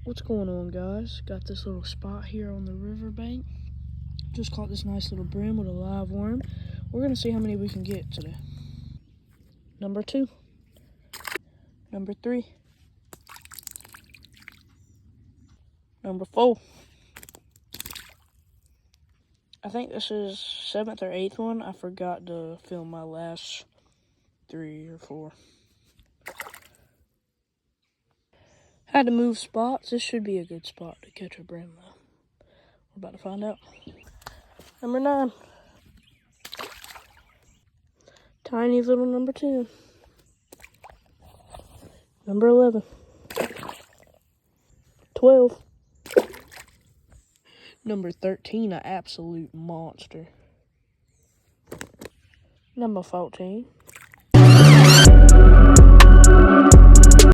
What's going on, guys? Got this little spot here on the riverbank. Just caught this nice little brim with a live worm. We're gonna see how many we can get today. Number 2. Number 3. Number 4. I think this is 7th or 8th one. I forgot to film my last 3 or 4. Had to move spots. This should be a good spot to catch a brim, though. We're about to find out. Number 9. Tiny little number 10. Number 11. 12. Number 13, an absolute monster. Number 14.